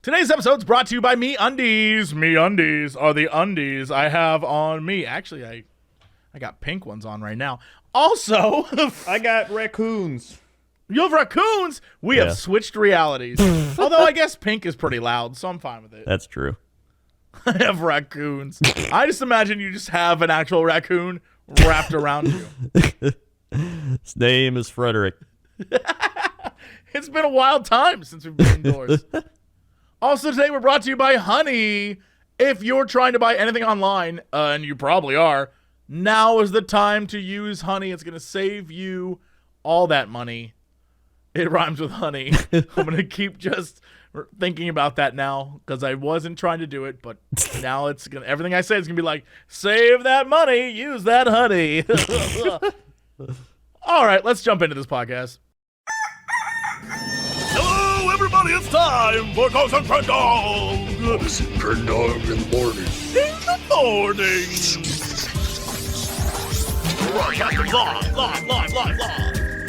Today's episode is brought to you by Me Undies. Me Undies are the undies I have on me. Actually, I got pink ones on right now. Also, I got raccoons. You have raccoons? We have switched realities. Although I guess pink is pretty loud, so I'm fine with it. That's true. I have raccoons. I just imagine you just have an actual raccoon wrapped around you. His name is Frederick. It's been a wild time since we've been indoors. Also today we're brought to you by Honey. If you're trying to buy anything online, and you probably are, now is the time to use Honey. It's going to save you all that money. It rhymes with honey. I'm going to keep just thinking about that now because I wasn't trying to do it, but now it's going to, everything I say is going to be like, save that money, use that honey. All right, let's jump into this podcast. Hello, everybody. It's time for Ghost and Crendor. Ghost and Crendor in the morning. In the morning. Broadcasting live.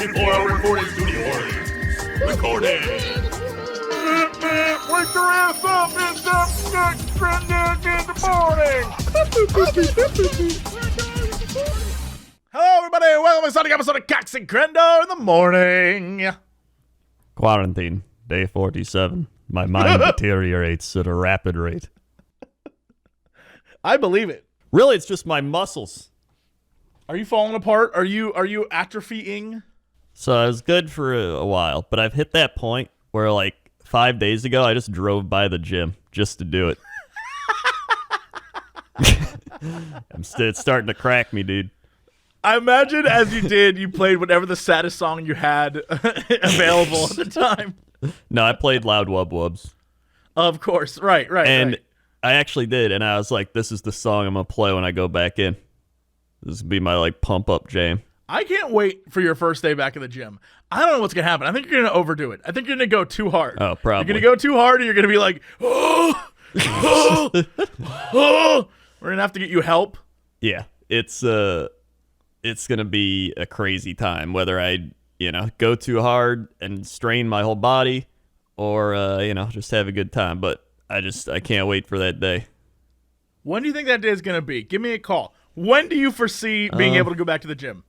In 4-hour recording studio audience. Recording. Wake your ass up. It's the Crendor in the morning. Hello, everybody. Welcome to a exciting episode of Cox and Crendor in the morning. Quarantine, day 47. My mind deteriorates at a rapid rate. I believe it. Really, it's just my muscles. Are you falling apart? Are you atrophying? So I was good for a while, but I've hit that point where like 5 days ago, I just drove by the gym just to do it. It's starting to crack me, dude. I imagine as you did, you played whatever the saddest song you had available at the time. No, I played Loud Wub Wubs. Of course, right. And I actually did, and I was like, this is the song I'm going to play when I go back in. This would be my, like, pump-up jam. I can't wait for your first day back in the gym. I don't know what's going to happen. I think you're going to overdo it. I think you're going to go too hard. Oh, probably. You're going to go too hard, and you're going to be like, oh. We're going to have to get you help. Yeah, it's going to be a crazy time, whether I, go too hard and strain my whole body or, just have a good time. But I can't wait for that day. When do you think that day is going to be? Give me a call. When do you foresee being able to go back to the gym?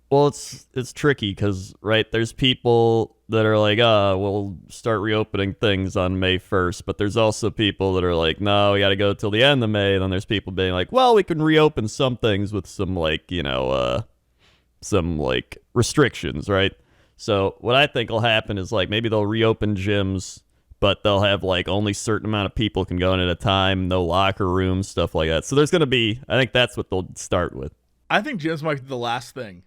Well, it's tricky because, right, there's people that are like, we'll start reopening things on May 1st. But there's also people that are like, no, we got to go till the end of May. And then there's people being like, well, we can reopen some things with some, some, restrictions, right? So what I think will happen is, maybe they'll reopen gyms, but they'll have, only a certain amount of people can go in at a time, no locker rooms, stuff like that. So there's going to be, I think that's what they'll start with. I think gyms might be the last thing.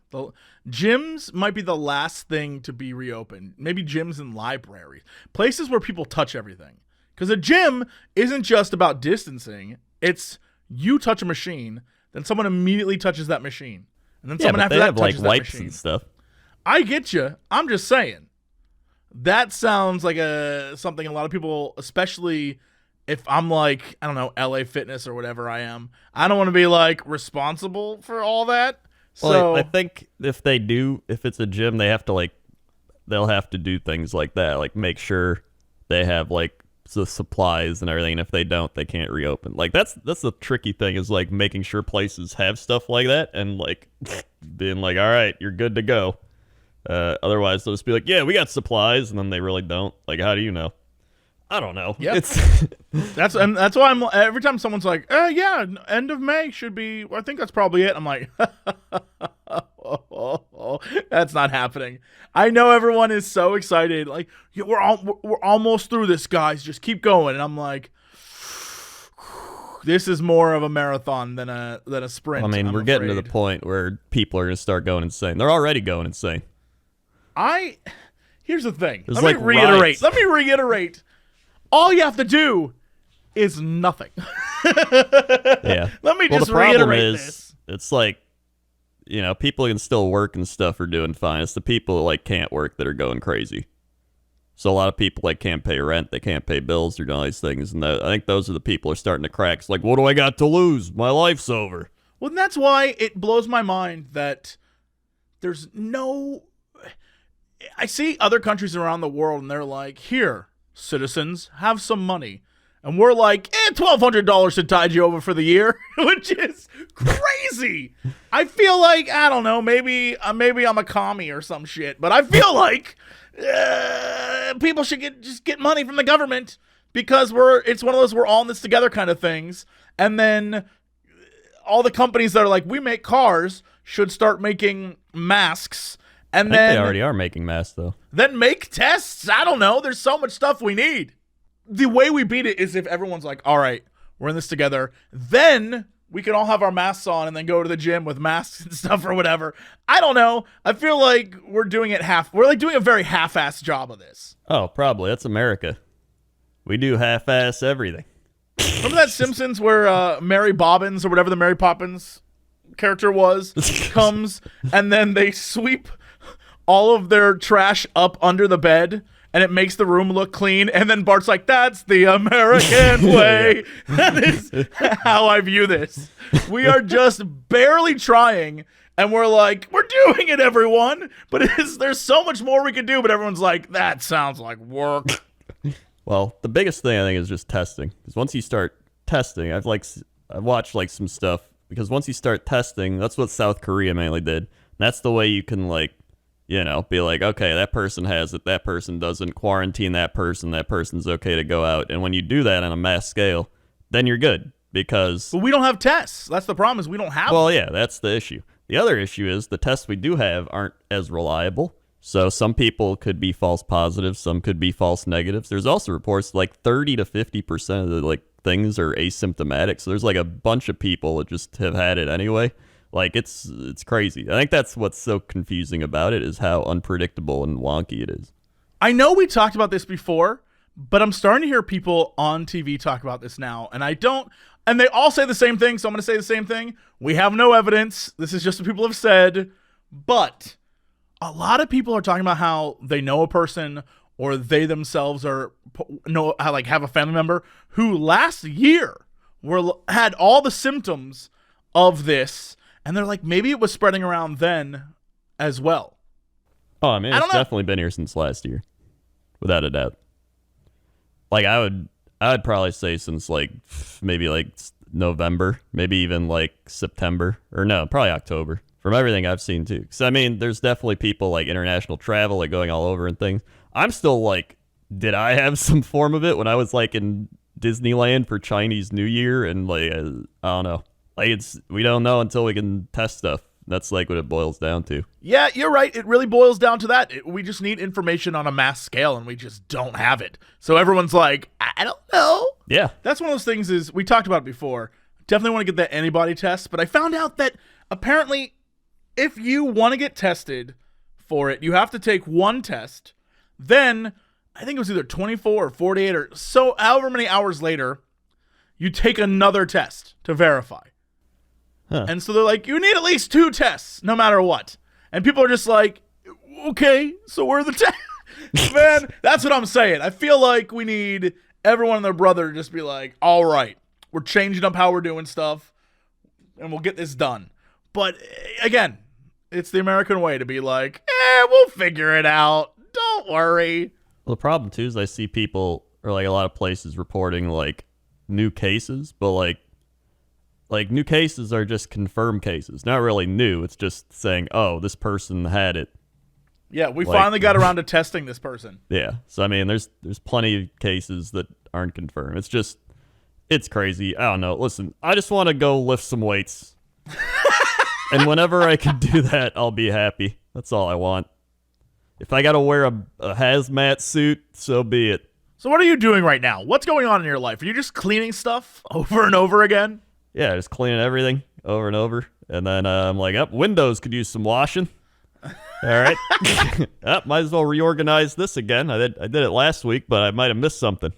Gyms might be the last thing to be reopened. Maybe gyms and libraries. Places where people touch everything. Because a gym isn't just about distancing. It's you touch a machine, then someone immediately touches that machine. And then someone after that touches that machine. Wipes and stuff. I get you. I'm just saying. That sounds like something a lot of people, especially if I'm like, I don't know, LA Fitness or whatever I am, I don't want to be responsible for all that. Well, I think if it's a gym, they have to they'll have to do things like that, make sure they have the supplies and everything. And if they don't, they can't reopen. That's the tricky thing is making sure places have stuff like that and being all right, you're good to go. Otherwise, they'll just be yeah, we got supplies, and then they really don't. How do you know? I don't know. Yeah, that's why I'm every time someone's like, yeah, end of May should be. I think that's probably it. I'm like, that's not happening. I know everyone is so excited. Yeah, we're almost through this, guys. Just keep going. And I'm like, this is more of a marathon than a sprint. I mean, we're getting to the point where people are going to start going insane. They're already going insane. Here's the thing. Let me reiterate. All you have to do is nothing. Yeah. Let me just the problem reiterate is, this. It's people can still work and stuff are doing fine. It's the people that can't work that are going crazy. So a lot of people can't pay rent, they can't pay bills, they're doing all these things, and I think those are the people who are starting to crack. It's what do I got to lose? My life's over. Well, and that's why it blows my mind that there's no. I see other countries around the world, and they're like, here, citizens have some money. And we're like, $1,200 should tide you over for the year, which is crazy. I feel like, I don't know, maybe I'm a commie or some shit, but I feel like people should just get money from the government because it's one of those we're all in this together kind of things. And then all the companies that are like, we make cars should start making masks. And then they already are making masks, though. Then make tests. I don't know. There's so much stuff we need. The way we beat it is if everyone's like, all right, we're in this together. Then we can all have our masks on and then go to the gym with masks and stuff or whatever. I don't know. I feel like we're doing it we're like doing a very half-assed job of this. Oh, probably. That's America. We do half-ass everything. Remember that Simpsons where Mary Bobbins or whatever the Mary Poppins character was comes and then they sweep all of their trash up under the bed and it makes the room look clean, and then Bart's like, that's the American way. That is how I view this. We are just barely trying, and we're like, we're doing it, everyone, but there's so much more we can do, but everyone's like, that sounds like work. Well, the biggest thing I think is just testing, because once you start testing, I've watched like some stuff, because once you start testing, that's what South Korea mainly did. That's the way you can be like, okay, that person has it, that person doesn't, quarantine that person's okay to go out. And when you do that on a mass scale, then you're good, because... But we don't have tests. That's the problem, is we don't have them. Well, yeah, that's the issue. The other issue is the tests we do have aren't as reliable. So some people could be false positives, some could be false negatives. There's also reports like 30 to 50% of the things are asymptomatic. So there's a bunch of people that just have had it anyway. It's crazy. I think that's what's so confusing about it, is how unpredictable and wonky it is. I know we talked about this before, but I'm starting to hear people on TV talk about this now, and they all say the same thing, so I'm going to say the same thing. We have no evidence. This is just what people have said, but a lot of people are talking about how they know a person or they themselves have a family member who last year had all the symptoms of this. And they're like, maybe it was spreading around then as well. Oh, I mean, it's definitely been here since last year, without a doubt. I would probably say since maybe November, maybe even September, or no, probably October, from everything I've seen too. Because I mean, there's definitely people international travel, going all over and things. I'm still did I have some form of it when I was in Disneyland for Chinese New Year? And I don't know. We don't know until we can test stuff. That's what it boils down to. Yeah, you're right. It really boils down to that. We just need information on a mass scale, and we just don't have it. So everyone's like, I don't know. Yeah. That's one of those things is, we talked about it before. Definitely want to get that antibody test, but I found out that apparently if you want to get tested for it, you have to take one test. Then, I think it was either 24 or 48 or so, however many hours later, you take another test to verify. Huh. And so they're like, you need at least 2 tests, no matter what. And people are just like, okay, so where are the tests? Man, that's what I'm saying. I feel like we need everyone and their brother to just be like, all right, we're changing up how we're doing stuff, and we'll get this done. But, again, it's the American way to be like, we'll figure it out. Don't worry. Well, the problem, too, is I see people, or a lot of places reporting, new cases, but, new cases are just confirmed cases. Not really new. It's just saying, oh, this person had it. Yeah, we finally got around to testing this person. Yeah. So, I mean, there's plenty of cases that aren't confirmed. It's crazy. I don't know. Listen, I just want to go lift some weights. And whenever I can do that, I'll be happy. That's all I want. If I got to wear a hazmat suit, so be it. So what are you doing right now? What's going on in your life? Are you just cleaning stuff over and over again? Yeah, just cleaning everything over and over. And then I'm like, Windows could use some washing. All right. Might as well reorganize this again. I did it last week, but I might have missed something.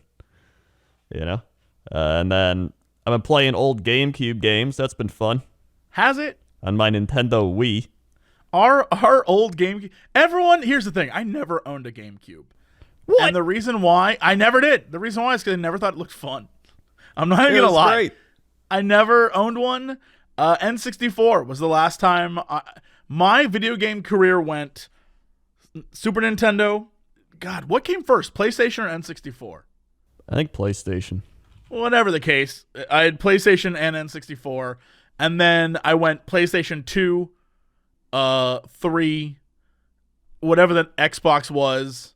And then I've been playing old GameCube games. That's been fun. Has it? On my Nintendo Wii. Our old GameCube. Everyone, here's the thing. I never owned a GameCube. What? And the reason why, I never did. The reason why is because I never thought it looked fun. I'm not even going to lie. Great. I never owned one. N64 was the last time my video game career went Super Nintendo, God, what came first, PlayStation or N64? I think PlayStation. Whatever the case, I had PlayStation and N64, and then I went PlayStation 2, 3, whatever the Xbox was,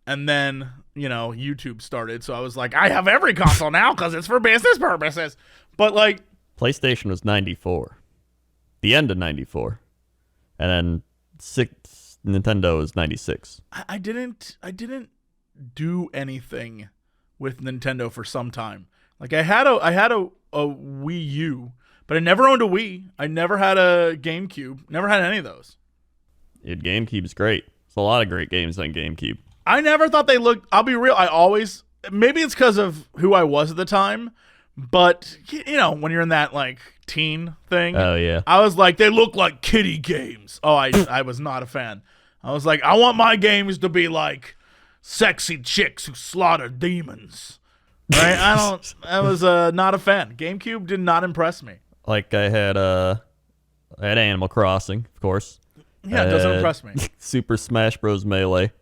and then, YouTube started. So I was like, I have every console now because it's for business purposes. But like, PlayStation was 94. The end of 94. And then Nintendo was 96. I didn't do anything with Nintendo for some time. Like I had a Wii U, but I never owned a Wii. I never had a GameCube. Never had any of those. GameCube's great. There's a lot of great games on GameCube. I never thought they looked. I'll be real. Maybe it's because of who I was at the time, but when you're in that like teen thing. Oh yeah. I was like, they look like kiddie games. Oh, I was not a fan. I was like, I want my games to be like sexy chicks who slaughter demons. Right? I was not a fan. GameCube did not impress me. Like I had Animal Crossing, of course. Yeah, it doesn't impress me. Super Smash Bros. Melee.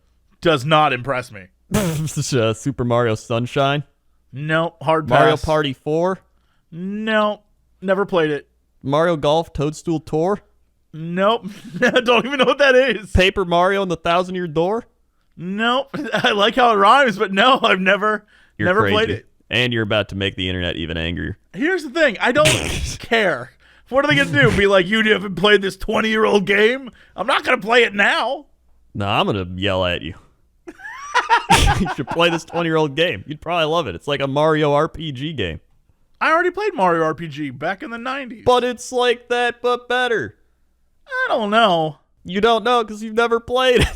Does not impress me. Super Mario Sunshine. No, hard pass. Mario Party 4. No, never played it. Mario Golf Toadstool Tour. Nope. I don't even know what that is. Paper Mario and the Thousand Year Door. Nope. I like how it rhymes, but no, I've never Crazy. played it. And you're about to make the internet even angrier. Here's the thing. I don't care. What are they going to do? Be like, you haven't played this 20-year-old game? I'm not going to play it now. No, I'm going to yell at you. You should play this 20-year-old game. You'd probably love it. It's like a Mario RPG game. I already played Mario RPG back in the 90s. But it's like that, but better. I don't know. You don't know because you've never played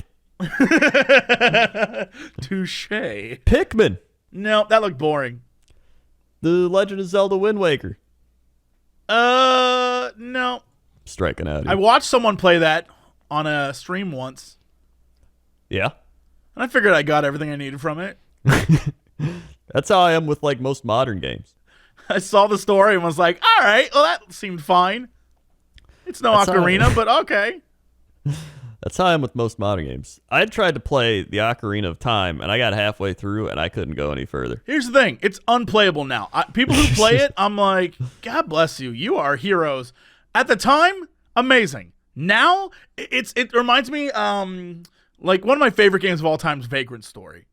it. Touche. Pikmin. No, that looked boring. The Legend of Zelda Wind Waker. No. Striking out here. I watched someone play that on a stream once. Yeah. And I figured I got everything I needed from it. That's how I am with like most modern games. I saw the story and was like, all right, well, that seemed fine. It's no Ocarina, but okay. That's how I am with most modern games. I tried to play the Ocarina of Time, and I got halfway through, and I couldn't go any further. Here's the thing. It's unplayable now. People who play it, I'm like, God bless you. You are heroes. At the time, amazing. Now, it reminds me, like one of my favorite games of all time is Vagrant Story.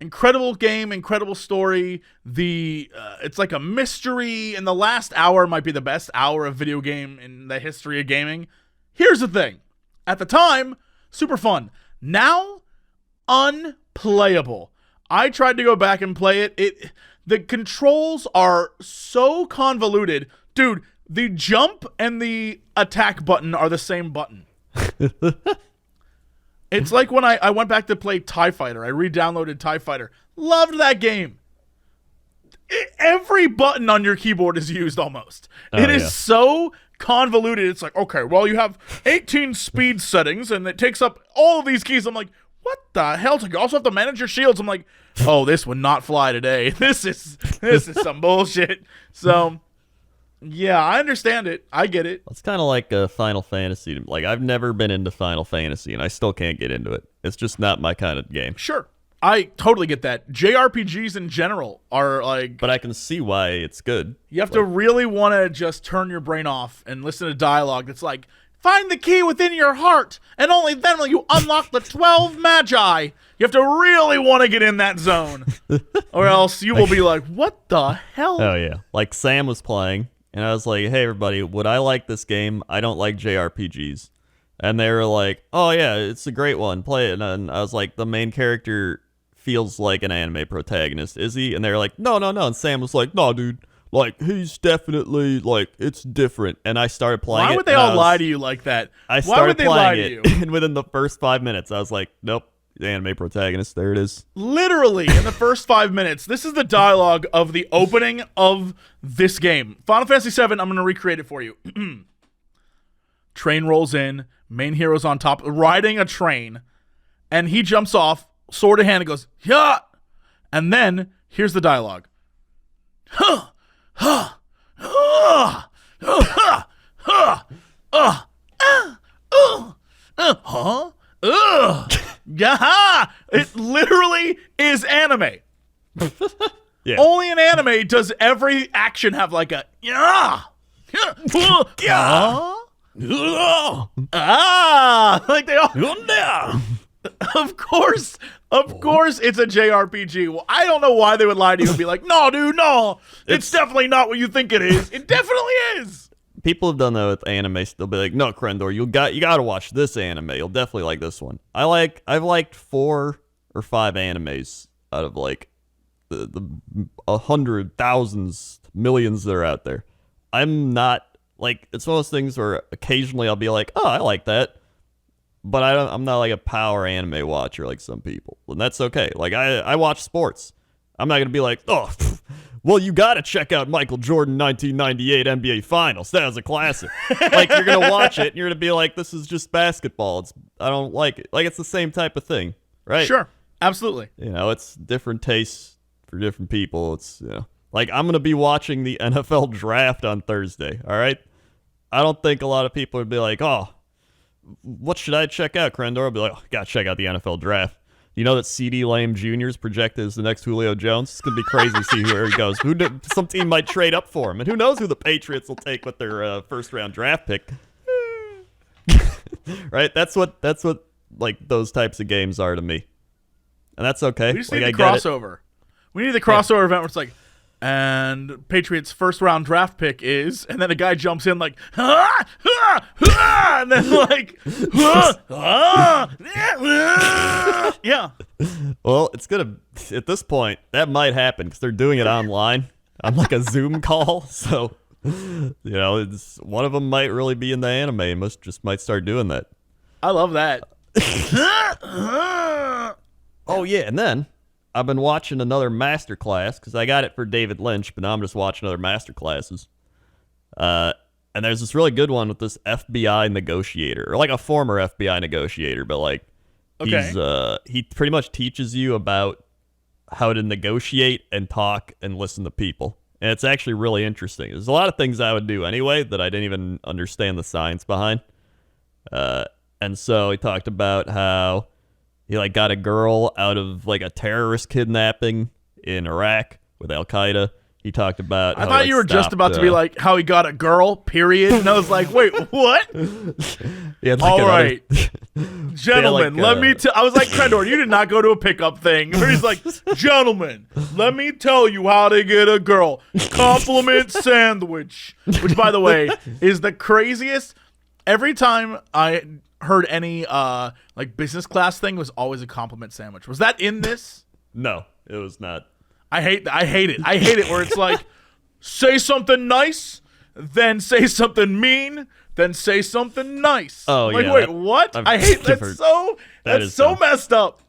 Incredible game, incredible story. It's like a mystery, and the last hour might be the best hour of video game in the history of gaming. Here's the thing. At the time, super fun. Now, unplayable. I tried to go back and play it. The controls are so convoluted. Dude, the jump and the attack button are the same button. It's like when I went back to play TIE Fighter. I re-downloaded TIE Fighter. Loved that game. Every button on your keyboard is used almost. It is so convoluted. It's like, okay, well, you have 18 speed settings, and it takes up all of these keys. I'm like, what the hell? You also have to manage your shields. I'm like, oh, this would not fly today. This is some bullshit. So, yeah, I understand it. I get it. It's kind of like Final Fantasy. Like, I've never been into Final Fantasy, and I still can't get into it. It's just not my kind of game. Sure. I totally get that. JRPGs in general are like... But I can see why it's good. You have to really want to just turn your brain off and listen to dialogue that's like, find the key within your heart, and only then will you unlock the 12 magi. You have to really want to get in that zone, or else you will be like, what the hell? Oh, yeah. Like, Sam was playing, and I was like, hey, everybody, would I like this game? I don't like JRPGs. And they were like, oh, yeah, it's a great one. Play it. And I was like, the main character feels like an anime protagonist, is he? And they're like, no. And Sam was like, no, dude. Like, he's definitely, like, it's different. And I started playing it. Why would they all lie to you like that? I started playing it, and within the first 5 minutes, I was like, nope, the anime protagonist, there it is. Literally, in the first 5 minutes, this is the dialogue of the opening of this game. Final Fantasy VII, I'm going to recreate it for you. Train rolls in, main hero's on top, riding a train, and he jumps off, sword in hand, and goes, yeah! And then, here's the dialogue. Huh! Huh! Huh! Huh! Huh! Huh! It literally is anime. Yeah. Only in anime does every action have like a yeah, yeah, like they all. Of course, it's a JRPG. Well, I don't know why they would lie to you and be like, no, dude, no, it's definitely not what you think it is. It definitely is. People have done that with anime. They'll be like, no, Crendor, you got to watch this anime. You'll definitely like this one. I've liked 4 or 5 animes out of like the 100 thousands, millions that are out there. I'm not like, it's one of those things where occasionally I'll be like, oh, I like that. But I'm not like a power anime watcher like some people. And that's okay. Like, I watch sports. I'm not going to be like, oh, well, you got to check out Michael Jordan 1998 NBA Finals. That was a classic. Like, you're going to watch it, and you're going to be like, this is just basketball. I don't like it. Like, it's the same type of thing, right? Sure, absolutely. You know, it's different tastes for different people. It's, you know, like, I'm going to be watching the NFL draft on Thursday, all right? I don't think a lot of people would be like, oh, what should I check out, Crendor? I'll be like, oh, gotta check out the NFL draft. You know that C.D. Lamb Jr. is projected as the next Julio Jones? It's going to be crazy to see where he goes. Some team might trade up for him. And who knows who the Patriots will take with their first-round draft pick. Right? That's what like those types of games are to me. And that's okay. We just like, need the crossover. We need the crossover event where it's like, and Patriots' first-round draft pick is, and then a guy jumps in like, and then like, yeah. Well, it's going to, at this point, that might happen because they're doing it online on like a Zoom call. So, you know, one of them might really be in the anime and might start doing that. I love that. Oh, yeah, and then I've been watching another masterclass because I got it for David Lynch, but now I'm just watching other masterclasses. And there's this really good one with this FBI negotiator, or like a former FBI negotiator, but like he pretty much teaches you about how to negotiate and talk and listen to people. And it's actually really interesting. There's a lot of things I would do anyway that I didn't even understand the science behind. And so he talked about how he like got a girl out of like a terrorist kidnapping in Iraq with Al-Qaeda. He talked about I thought you were just about to be like how he got a girl, period. And I was like, wait, what? Yeah, like all right. Gentlemen, let me I was like, Crendor, you did not go to a pickup thing. Where he's like, gentlemen, let me tell you how to get a girl. Compliment sandwich. Which, by the way, is the craziest. Every time I heard any like business class thing was always a compliment sandwich. Was that in this? No, it was not. I hate it. I hate it where it's like, say something nice, then say something mean, then say something nice. Oh, like, yeah. Wait, what? I hate that. That's so messed up.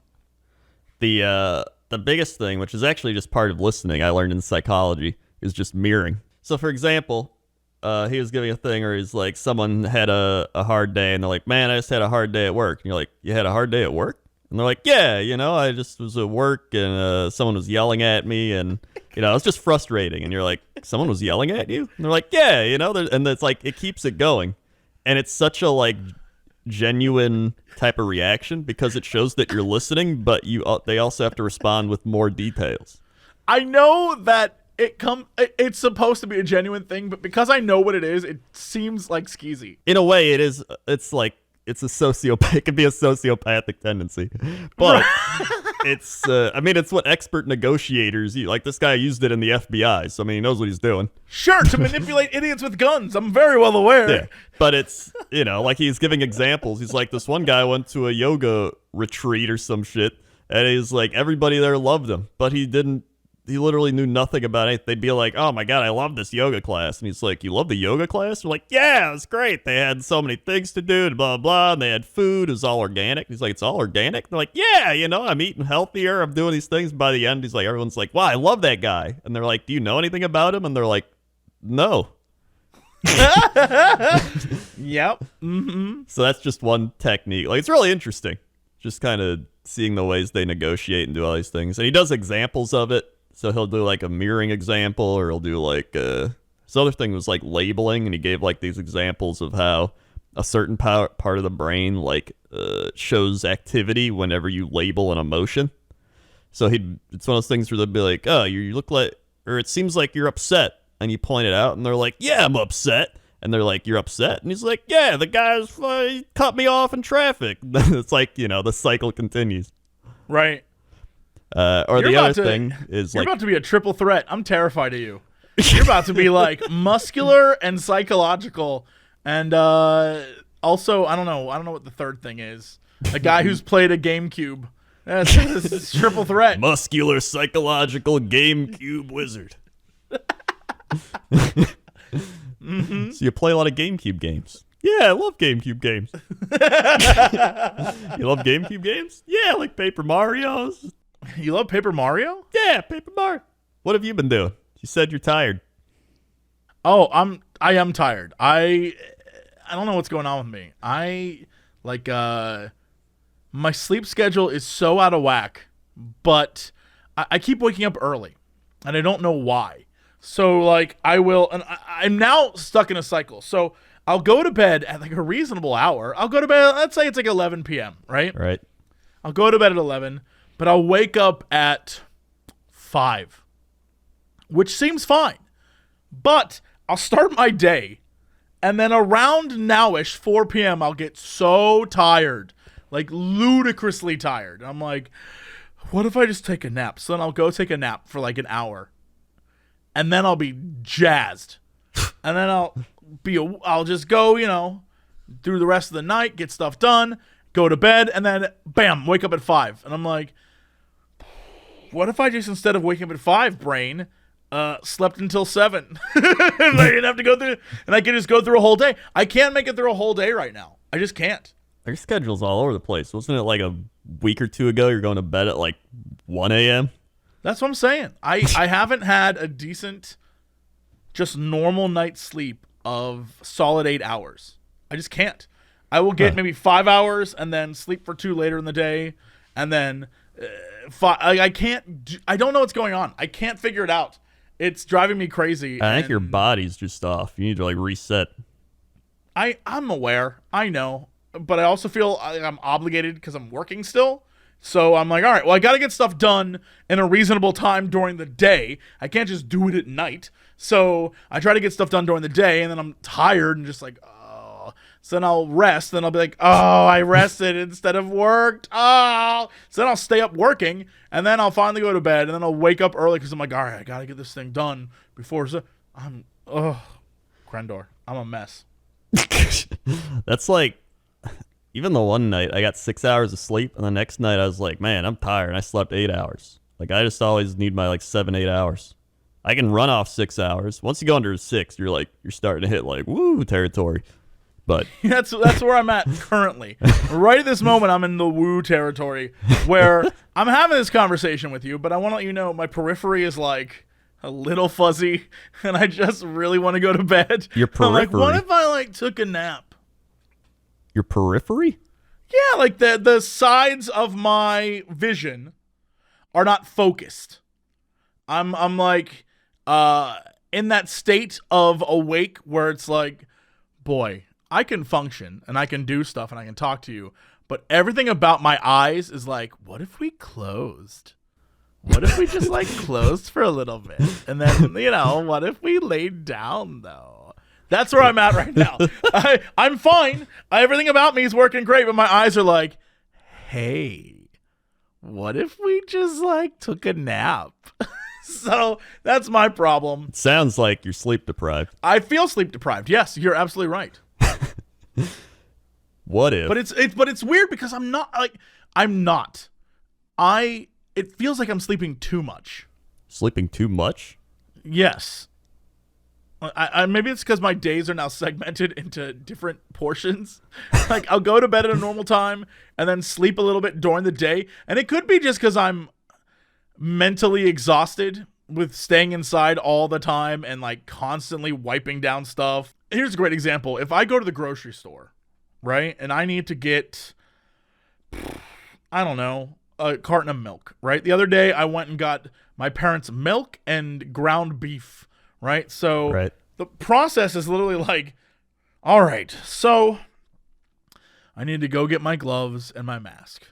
The biggest thing, which is actually just part of listening, I learned in psychology, is just mirroring. So, for example, he was giving a thing where he's like, someone had a hard day, and they're like, man, I just had a hard day at work. And you're like, you had a hard day at work? And they're like, yeah, you know, I just was at work and someone was yelling at me and, you know, it was just frustrating. And you're like, someone was yelling at you? And they're like, yeah, you know, and it's like, it keeps it going. And it's such a like genuine type of reaction because it shows that you're listening, but they also have to respond with more details. I know that it's supposed to be a genuine thing, but because I know what it is, it seems like skeezy. In a way, it is. It's like, it's a sociopath. It can be a sociopathic tendency, but it's. I mean, it's what expert negotiators use. Like this guy used it in the FBI, so I mean, he knows what he's doing. Sure, to manipulate idiots with guns. I'm very well aware. Yeah, but it's like he's giving examples. He's like, this one guy went to a yoga retreat or some shit, and he's like, everybody there loved him, but he didn't. He literally knew nothing about it. They'd be like, oh my God, I love this yoga class. And he's like, you love the yoga class? We're like, yeah, it was great. They had so many things to do and blah, blah. And they had food. It was all organic. He's like, it's all organic? They're like, yeah, you know, I'm eating healthier. I'm doing these things. By the end, he's like, everyone's like, wow, I love that guy. And they're like, do you know anything about him? And they're like, no. Yep. Mm-hmm. So that's just one technique. Like, it's really interesting. Just kind of seeing the ways they negotiate and do all these things. And he does examples of it. So he'll do like a mirroring example, or he'll do like this other thing was like labeling, and he gave like these examples of how a certain part of the brain like shows activity whenever you label an emotion. So it's one of those things where they'll be like, oh, you look like, or it seems like you're upset, and you point it out, and they're like, yeah, I'm upset. And they're like, you're upset? And he's like, yeah, the guy's he cut me off in traffic. It's like, the cycle continues. Right. Or the other thing is you're like, about to be a triple threat. I'm terrified of you. You're about to be like muscular and psychological, and also I don't know what the third thing is. A guy who's played a GameCube. That's triple threat. Muscular, psychological, GameCube wizard. Mm-hmm. So you play a lot of GameCube games. Yeah, I love GameCube games. You love GameCube games? Yeah, like Paper Mario's. You love Paper Mario? Yeah, Paper Mario. What have you been doing? You said you're tired. Oh, I am tired. I don't know what's going on with me. My sleep schedule is so out of whack, but I keep waking up early, and I don't know why. So like I'm now stuck in a cycle. So I'll go to bed at like a reasonable hour. I'll go to bed, let's say it's like 11 p.m., right? Right. I'll go to bed at 11, but I'll wake up at 5, which seems fine. But I'll start my day, and then around nowish, 4 p.m., I'll get so tired, like ludicrously tired. I'm like, what if I just take a nap? So then I'll go take a nap for like an hour, and then I'll be jazzed. And then I'll just go, through the rest of the night, get stuff done, go to bed, and then bam, wake up at 5. And I'm like, what if I just, instead of waking up at 5, brain, slept until 7? And I didn't have to go through, and I can just go through a whole day. I can't make it through a whole day right now. I just can't. Your schedule's all over the place. Wasn't it like a week or two ago you're going to bed at like 1 a.m.? That's what I'm saying. I haven't had a decent, just normal night's sleep of solid 8 hours. I just can't. I will get maybe 5 hours and then sleep for 2 later in the day, and then I can't. I don't know what's going on. I can't figure it out. It's driving me crazy. I think your body's just off. You need to like reset. I'm aware. I know. But I also feel I'm obligated because I'm working still. So I'm like, all right, well, I got to get stuff done in a reasonable time during the day. I can't just do it at night. So I try to get stuff done during the day, and then I'm tired and just like, oh. So then I'll rest, and I'll be like, oh, I rested instead of worked. Oh. So then I'll stay up working, and then I'll finally go to bed, and then I'll wake up early because I'm like, all right, I got to get this thing done before. So Crendor, I'm a mess. That's like, even the one night I got 6 hours of sleep, and the next night I was like, man, I'm tired, and I slept 8 hours. Like, I just always need my like 7-8 hours. I can run off 6 hours. Once you go under 6, you're starting to hit like woo territory. But that's where I'm at currently. Right at this moment, I'm in the woo territory where I'm having this conversation with you, but I want to let you know my periphery is like a little fuzzy, and I just really want to go to bed. Your periphery? I'm like, what if I like took a nap? Your periphery? Yeah, like the sides of my vision are not focused. I'm like in that state of awake where it's like, boy, I can function and I can do stuff and I can talk to you, but everything about my eyes is like, what if we closed? What if we just like closed for a little bit? And then, what if we laid down though? That's where I'm at right now. I'm fine. Everything about me is working great, but my eyes are like, hey, what if we just like took a nap? So that's my problem. It sounds like you're sleep deprived. I feel sleep deprived. Yes, you're absolutely right. What if? But it's weird because I'm not. It feels like I'm sleeping too much. Sleeping too much? Yes. I maybe it's because my days are now segmented into different portions. Like I'll go to bed at a normal time and then sleep a little bit during the day. And it could be just because I'm mentally exhausted with staying inside all the time and like constantly wiping down stuff. Here's a great example. If I go to the grocery store, right, and I need to get, I don't know, a carton of milk, right? The other day I went and got my parents' milk and ground beef. Right. So the process is literally like, all right, so I need to go get my gloves and my mask.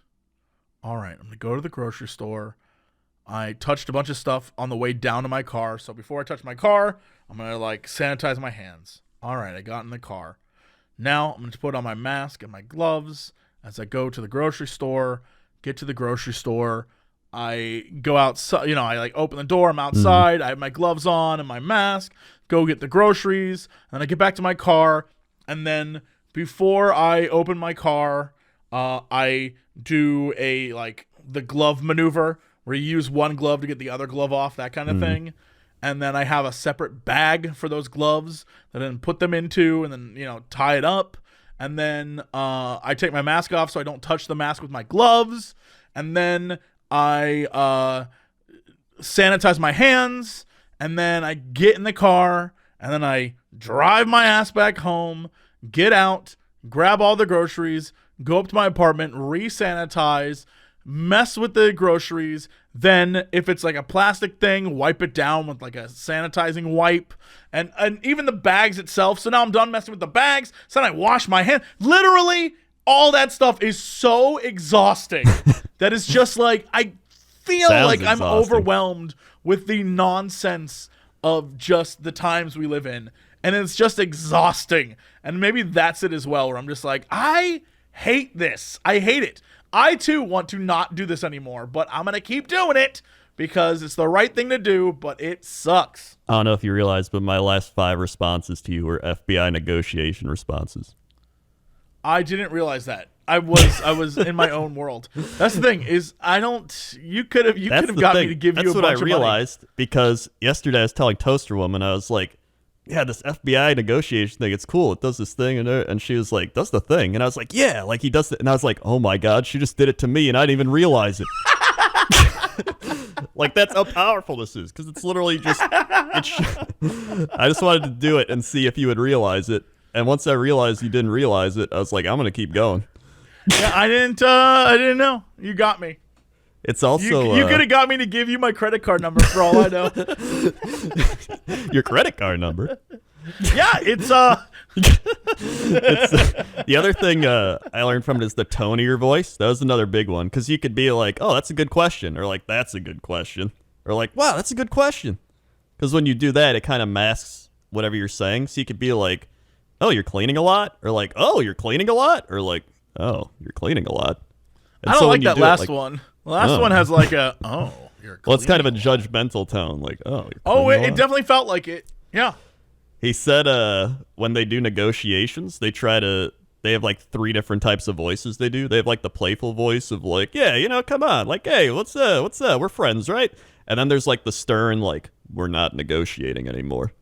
All right, I'm going to go to the grocery store. I touched a bunch of stuff on the way down to my car. So before I touch my car, I'm going to like sanitize my hands. All right, I got in the car. Now I'm going to put on my mask and my gloves as I go to the grocery store. Get to the grocery store. I go outside, I like open the door. I'm outside. I have my gloves on and my mask. Go get the groceries. And I get back to my car. And then before I open my car, I do the glove maneuver where you use one glove to get the other glove off, that kind of thing. And then I have a separate bag for those gloves that I then put them into and then, tie it up. And then I take my mask off so I don't touch the mask with my gloves. And then I sanitize my hands. And then I get in the car. And then I drive my ass back home, get out, grab all the groceries, go up to my apartment, re-sanitize, mess with the groceries. Then if it's like a plastic thing, wipe it down with like a sanitizing wipe and even the bags itself. So now I'm done messing with the bags. So then I wash my hands. Literally all that stuff is so exhausting that it's just like, I feel like I'm overwhelmed with the nonsense of just the times we live in. And it's just exhausting. And maybe that's it as well, where I'm just like, I hate this. I hate it. I, too, want to not do this anymore, but I'm going to keep doing it because it's the right thing to do, but it sucks. I don't know if you realize, but my last 5 responses to you were FBI negotiation responses. I didn't realize that. I was in my own world. That's the thing is you could have got me to give you a bunch of money. That's what I realized because yesterday I was telling Toaster Woman, I was like, yeah, this FBI negotiation thing, it's cool. It does this thing. And she was like, does the thing. And I was like, yeah, like he does it. And I was like, oh my God, she just did it to me and I didn't even realize it. Like, that's how powerful this is. Because it's literally just, I just wanted to do it and see if you would realize it. And once I realized you didn't realize it, I was like, I'm going to keep going. Yeah, I didn't know. You got me. It's also you could have got me to give you my credit card number for all I know. Your credit card number? Yeah, it's the other thing I learned from it is the tone of your voice. That was another big one because you could be like, "Oh, that's a good question," or like, "That's a good question," or like, "Wow, that's a good question." Because when you do that, it kind of masks whatever you're saying. So you could be like, "Oh, you're cleaning a lot," or like, "Oh, you're cleaning a lot," or like, "Oh, you're cleaning a lot." And I don't so like that last it, one. The last one has like a, oh, you're well, it's kind of a judgmental tone, like, oh, it definitely felt like it. Yeah. He said when they do negotiations, they have like 3 different types of voices they do. They have like the playful voice of like, yeah, come on, like, hey, what's up, we're friends, right? And then there's like the stern, like, we're not negotiating anymore.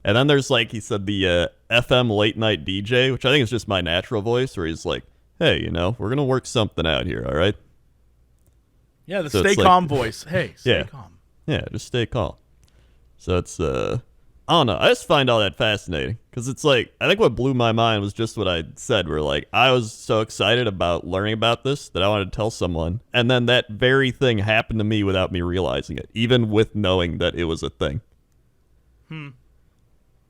And then there's like, he said the FM late night DJ, which I think is just my natural voice, where he's like, hey, we're going to work something out here, all right? Yeah, the stay calm voice. Hey, stay calm. Yeah, just stay calm. So it's, I don't know. I just find all that fascinating because it's like, I think what blew my mind was just what I said, where like, I was so excited about learning about this that I wanted to tell someone. And then that very thing happened to me without me realizing it, even with knowing that it was a thing.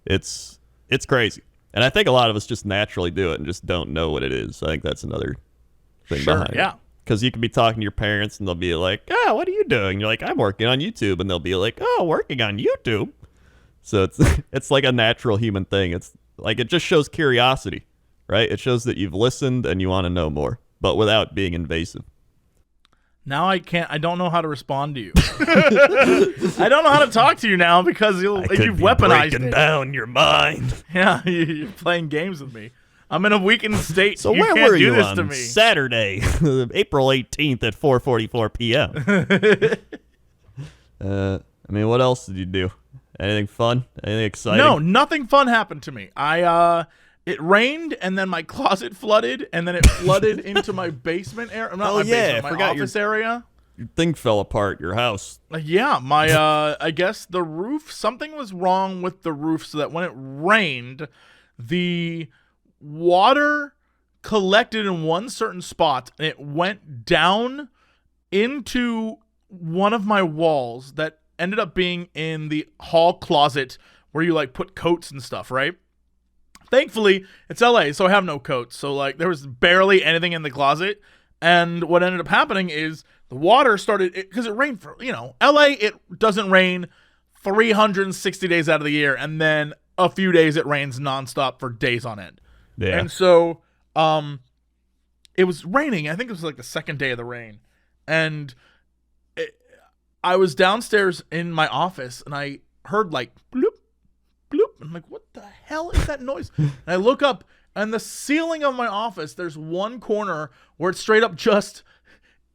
It's crazy. And I think a lot of us just naturally do it and just don't know what it is. I think that's another thing behind it. Because you could be talking to your parents and they'll be like, oh, what are you doing? You're like, I'm working on YouTube. And they'll be like, oh, working on YouTube? So it's like a natural human thing. It's like, it just shows curiosity, right? It shows that you've listened and you want to know more, but without being invasive. Now I don't know how to respond to you. I don't know how to talk to you now because you've weaponized breaking down your mind. Yeah, you're playing games with me. I'm in a weakened state. So you where can't were do you this on to me. Saturday, April 18th at 4:44 p.m.? I mean, what else did you do? Anything fun? Anything exciting? No, nothing fun happened to me. It rained and then my closet flooded and then it flooded into my basement area. My office area. Your thing fell apart. Your house. Yeah, my I guess the roof. Something was wrong with the roof, so that when it rained, the water collected in one certain spot and it went down into one of my walls that ended up being in the hall closet where you like put coats and stuff, right? Thankfully, it's LA, so I have no coats. So like there was barely anything in the closet. And what ended up happening is the water started, because it rained for, LA, it doesn't rain 360 days out of the year. And then a few days it rains nonstop for days on end. Yeah. And so it was raining. I think it was like the second day of the rain. And I was downstairs in my office and I heard like bloop, bloop. I'm like, what the hell is that noise? And I look up and the ceiling of my office, there's one corner where it's straight up just,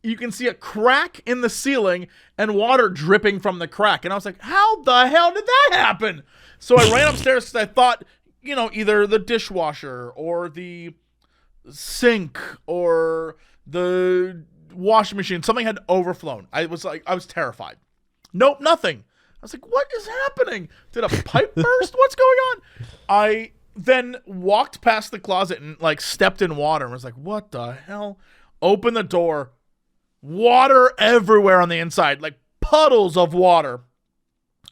you can see a crack in the ceiling and water dripping from the crack. And I was like, how the hell did that happen? So I ran upstairs because I thought, either the dishwasher or the sink or the washing machine, something had overflown. I was terrified. Nope, nothing. I was like, what is happening? Did a pipe burst? What's going on? I then walked past the closet and like stepped in water and was like, what the hell? Opened the door. Water everywhere on the inside, like puddles of water.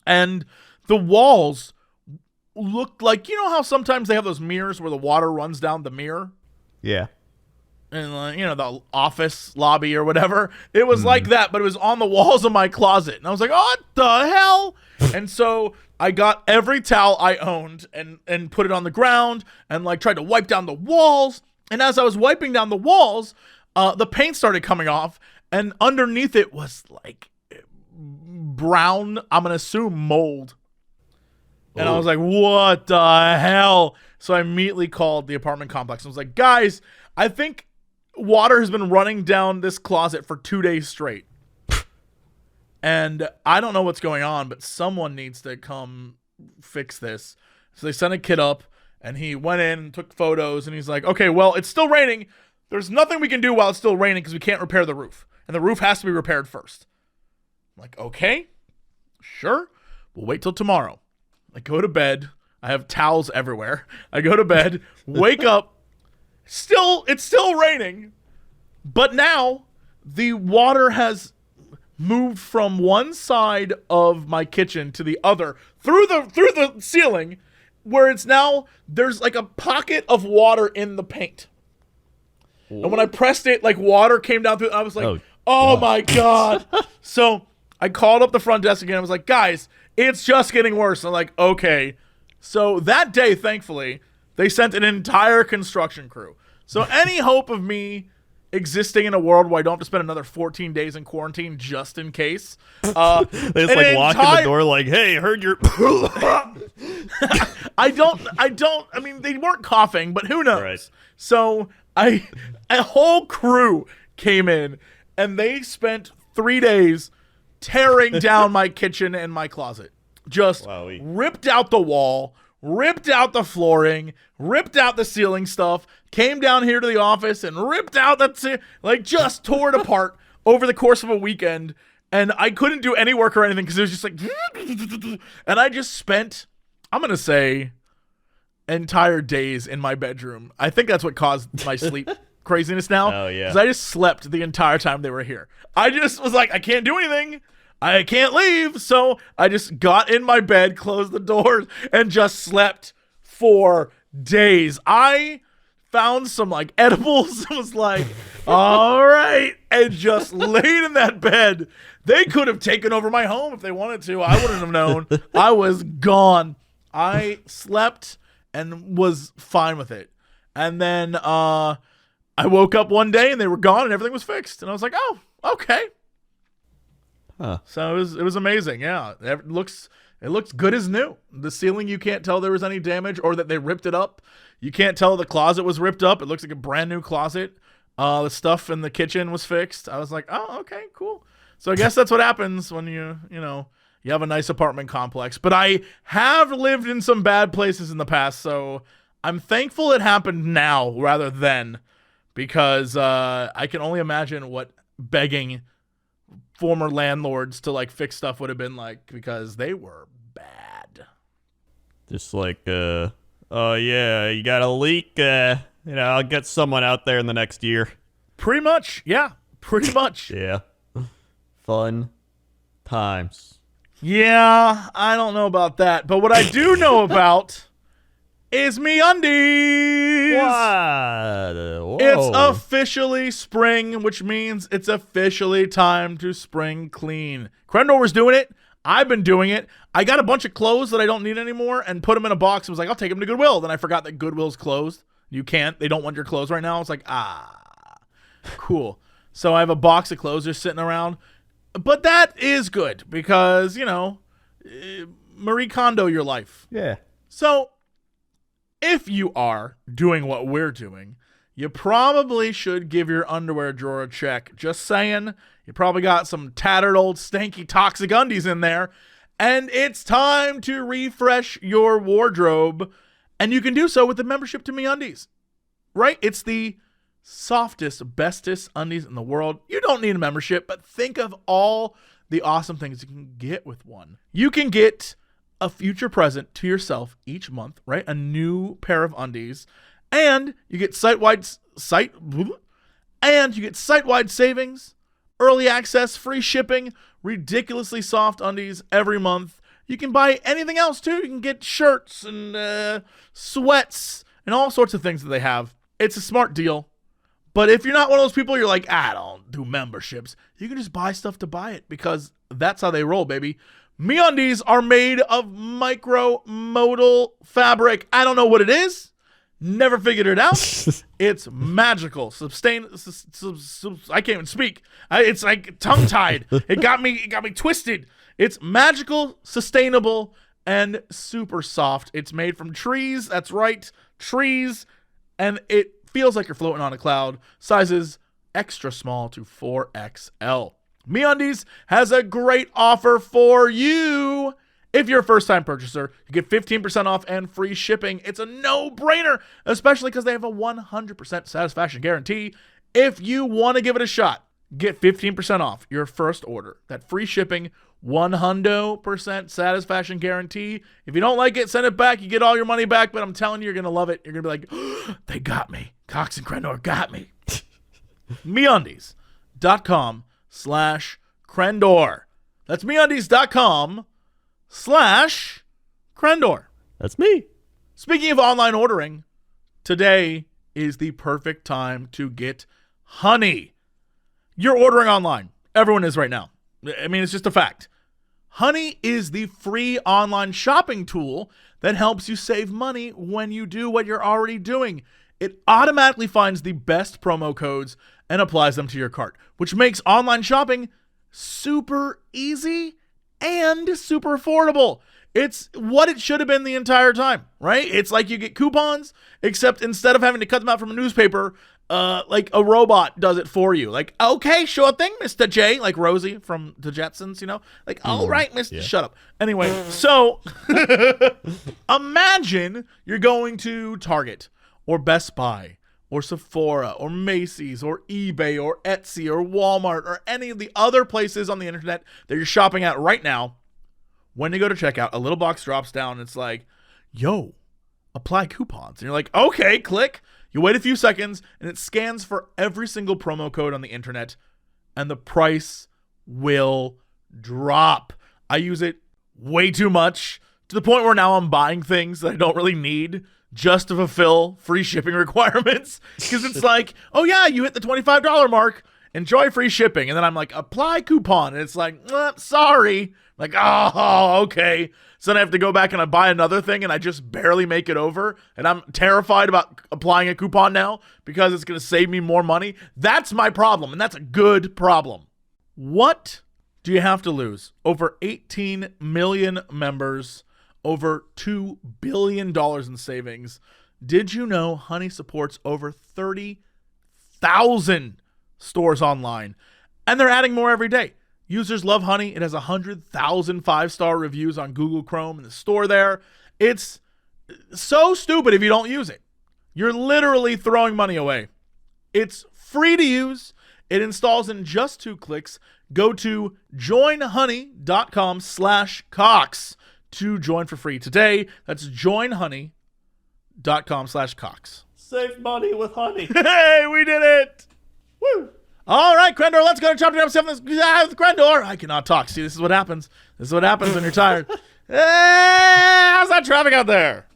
And the walls looked like, how sometimes they have those mirrors where the water runs down the mirror? Yeah. And the office lobby or whatever. It was like that, but it was on the walls of my closet. And I was like, oh, what the hell? And so I got every towel I owned and put it on the ground and like tried to wipe down the walls. And as I was wiping down the walls, the paint started coming off, and underneath it was like brown, I'm gonna assume mold. And I was like, what the hell? So I immediately called the apartment complex. I was like, guys, I think water has been running down this closet for 2 days straight. And I don't know what's going on, but someone needs to come fix this. So they sent a kid up, and he went in and took photos, and he's like, okay, well, it's still raining. There's nothing we can do while it's still raining because we can't repair the roof. And the roof has to be repaired first. I'm like, okay, sure. We'll wait till tomorrow. I go to bed. I have towels everywhere. I go to bed, wake up. It's still raining. But now the water has moved from one side of my kitchen to the other through the ceiling, where it's now there's like a pocket of water in the paint. And when I pressed it, like water came down through. I was like, oh my God. So I called up the front desk again. I was like, guys, it's just getting worse. I'm like, okay. So that day, thankfully, they sent an entire construction crew. So any hope of me existing in a world where I don't have to spend another 14 days in quarantine just in case. They just like walk in the door like, hey, heard your... I mean, they weren't coughing, but who knows? Right. So a whole crew came in and they spent 3 days tearing down my kitchen and my closet. Just ripped out the wall, ripped out the flooring, ripped out the ceiling stuff, came down here to the office and ripped out just tore it apart over the course of a weekend. And I couldn't do any work or anything because it was just like, and I just spent, I'm going to say, entire days in my bedroom. I think that's what caused my sleep craziness now. Oh, yeah. Because I just slept the entire time they were here. I just was like, I can't do anything. I can't leave. So I just got in my bed, closed the doors, and just slept for days. I found some like edibles and was like, all right, and just laid in that bed. They could have taken over my home if they wanted to. I wouldn't have known. I was gone. I slept and was fine with it. And then I woke up one day and they were gone and everything was fixed. And I was like, oh, okay. Huh. So it was amazing. Yeah, it looks good as new. The ceiling, you can't tell there was any damage or that they ripped it up. You can't tell the closet was ripped up. It looks like a brand new closet. The stuff in the kitchen was fixed. I was like, oh, okay, cool. So I guess that's what happens when you have a nice apartment complex. But I have lived in some bad places in the past, so I'm thankful it happened now rather than, because I can only imagine what begging former landlords to like fix stuff would have been like, because they were bad. Just like, oh yeah, you got a leak. I'll get someone out there in the next year. Pretty much, yeah. Pretty much. Yeah. Fun times. Yeah, I don't know about that. But what I do know about is MeUndies. What? It's officially spring, which means it's officially time to spring clean. Crendor was doing it. I've been doing it. I got a bunch of clothes that I don't need anymore and put them in a box. I was like, I'll take them to Goodwill. Then I forgot that Goodwill's closed. You can't. They don't want your clothes right now. It's like, cool. So I have a box of clothes just sitting around. But that is good because, Marie Kondo your life. Yeah. So if you are doing what we're doing, you probably should give your underwear drawer a check. Just saying. You probably got some tattered old stanky toxic undies in there. And it's time to refresh your wardrobe. And you can do so with the membership to MeUndies. Right? It's the softest, bestest undies in the world. You don't need a membership, but think of all the awesome things you can get with one. You can get a future present to yourself each month, right? A new pair of undies. And you get site-wide savings, early access, free shipping, ridiculously soft undies every month. You can buy anything else too. You can get shirts and sweats and all sorts of things that they have. It's a smart deal. But if you're not one of those people, you're like, I don't do memberships. You can just buy stuff to buy it because that's how they roll, baby. MeUndies are made of micromodal fabric. I don't know what it is. Never figured it out. It's magical. I can't even speak. It's like tongue-tied. It got me twisted. It's magical, sustainable, and super soft. It's made from trees. That's right, trees. And it feels like you're floating on a cloud. Sizes extra small to 4XL. MeUndies has a great offer for you. If you're a first-time purchaser, you get 15% off and free shipping. It's a no-brainer, especially because they have a 100% satisfaction guarantee. If you want to give it a shot, get 15% off your first order. That free shipping, 100% satisfaction guarantee. If you don't like it, send it back. You get all your money back, but I'm telling you, you're going to love it. You're going to be like, oh, they got me. Cox and Crendor got me. MeUndies.com/Crendor. That's MeUndies.com/Crendor. That's me. Speaking of online ordering, today is the perfect time to get honey. You're ordering online. Everyone is right now. I mean, it's just a fact. Honey is the free online shopping tool that helps you save money when you do what you're already doing. It automatically finds the best promo codes and applies them to your cart, which makes online shopping super easy and super affordable. It's what it should have been the entire time, right? It's like you get coupons, except instead of having to cut them out from a newspaper, like a robot does it for you. Like, okay, sure thing, Mr. J, like Rosie from the Jetsons, Like, all right, Mr. Shut up. Anyway, so imagine you're going to Target or Best Buy or Sephora or Macy's or eBay or Etsy or Walmart or any of the other places on the internet that you're shopping at right now. When you go to checkout, a little box drops down and it's like, yo, apply coupons. And you're like, okay, click. You wait a few seconds and it scans for every single promo code on the internet and the price will drop. I use it way too much to the point where now I'm buying things that I don't really need just to fulfill free shipping requirements. Because it's like, oh yeah, you hit the $25 mark. Enjoy free shipping. And then I'm like, apply coupon. And it's like, sorry. Like, oh, okay. So then I have to go back and I buy another thing and I just barely make it over. And I'm terrified about applying a coupon now because it's going to save me more money. That's my problem. And that's a good problem. What do you have to lose? Over 18 million members, over $2 billion in savings. Did you know Honey supports over 30,000 stores online? And they're adding more every day. Users love Honey. It has 100,000 5-star reviews on Google Chrome in the store there. It's so stupid if you don't use it. You're literally throwing money away. It's free to use. It installs in just 2 clicks. Go to joinhoney.com/Cox to join for free today. That's joinhoney.com/Cox. Save money with Honey. Hey, we did it. Woo. All right, Crendor, let's go to chapter number 7 with Crendor. I cannot talk. See, this is what happens. This is what happens when you're tired. Hey, how's that traffic out there?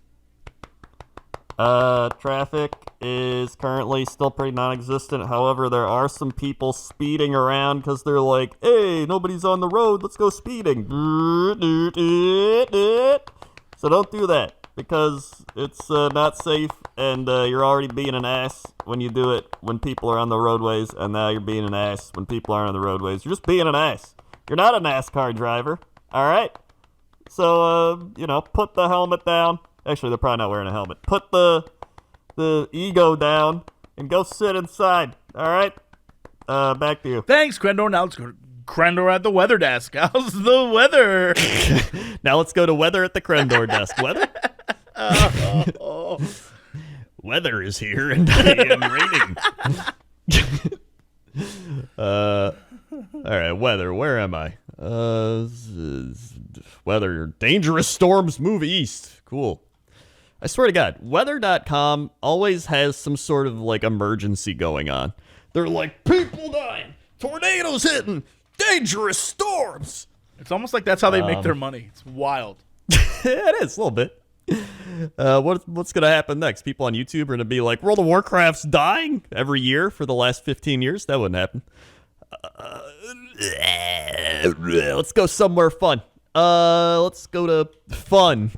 Traffic is currently still pretty non-existent. However, there are some people speeding around because they're like, hey, nobody's on the road. Let's go speeding. So don't do that because it's not safe and you're already being an ass when you do it when people are on the roadways, and now you're being an ass when people aren't on the roadways. You're just being an ass. You're not a NASCAR driver, all right? So, put the helmet down. Actually, they're probably not wearing a helmet. Put the ego down and go sit inside, all right? Back to you. Thanks, Crendor. Now let's go to Crendor at the weather desk. How's the weather? Now let's go to weather at the Crendor desk. Weather? Weather is here and I am raining. All right, weather. Where am I? Weather. Dangerous storms move east. Cool. I swear to God, weather.com always has some sort of like emergency going on. They're like, people dying, tornadoes hitting, dangerous storms. It's almost like that's how they make their money. It's wild. It is a little bit. What's going to happen next? People on YouTube are going to be like, World of Warcraft's dying every year for the last 15 years. That wouldn't happen. Let's go somewhere fun. Let's go to fun.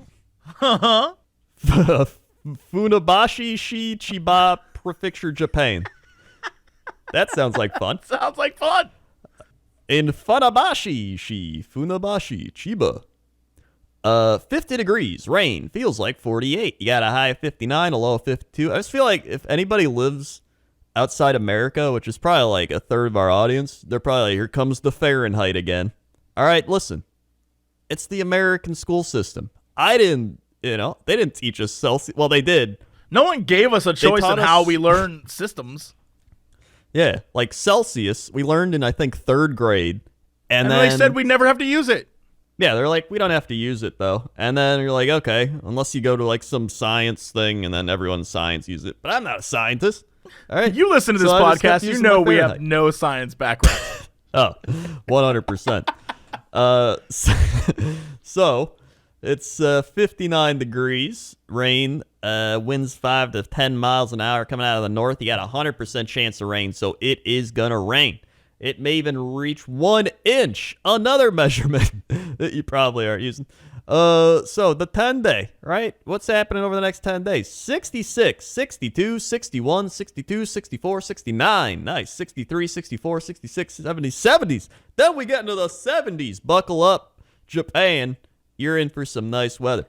Funabashi Shi Chiba Prefecture, Japan. That sounds like fun. Sounds like fun. In Funabashi Shi Funabashi Chiba. 50 degrees, rain, feels like 48. You got a high of 59, a low of 52. I just feel like if anybody lives outside America, which is probably like a third of our audience, they're probably like, here comes the Fahrenheit again. All right, listen. It's the American school system. They didn't teach us Celsius. Well, they did. No one gave us a choice in how we learn systems. Yeah, like Celsius, we learned in, I think, third grade. And then they said we'd never have to use it. Yeah, they're like, we don't have to use it, though. And then you're like, okay, unless you go to, like, some science thing, and then everyone's science uses it. But I'm not a scientist. All right? You listen to this podcast, you know we have no science background. Oh, 100%. So, it's 59 degrees, rain, winds 5 to 10 miles an hour coming out of the north. You got a 100% chance of rain, so it is going to rain. It may even reach 1 inch. Another measurement that you probably aren't using. So the 10-day, right? What's happening over the next 10 days? 66, 62, 61, 62, 64, 69. Nice. 63, 64, 66, 70, 70s. Then we get into the 70s. Buckle up, Japan. You're in for some nice weather.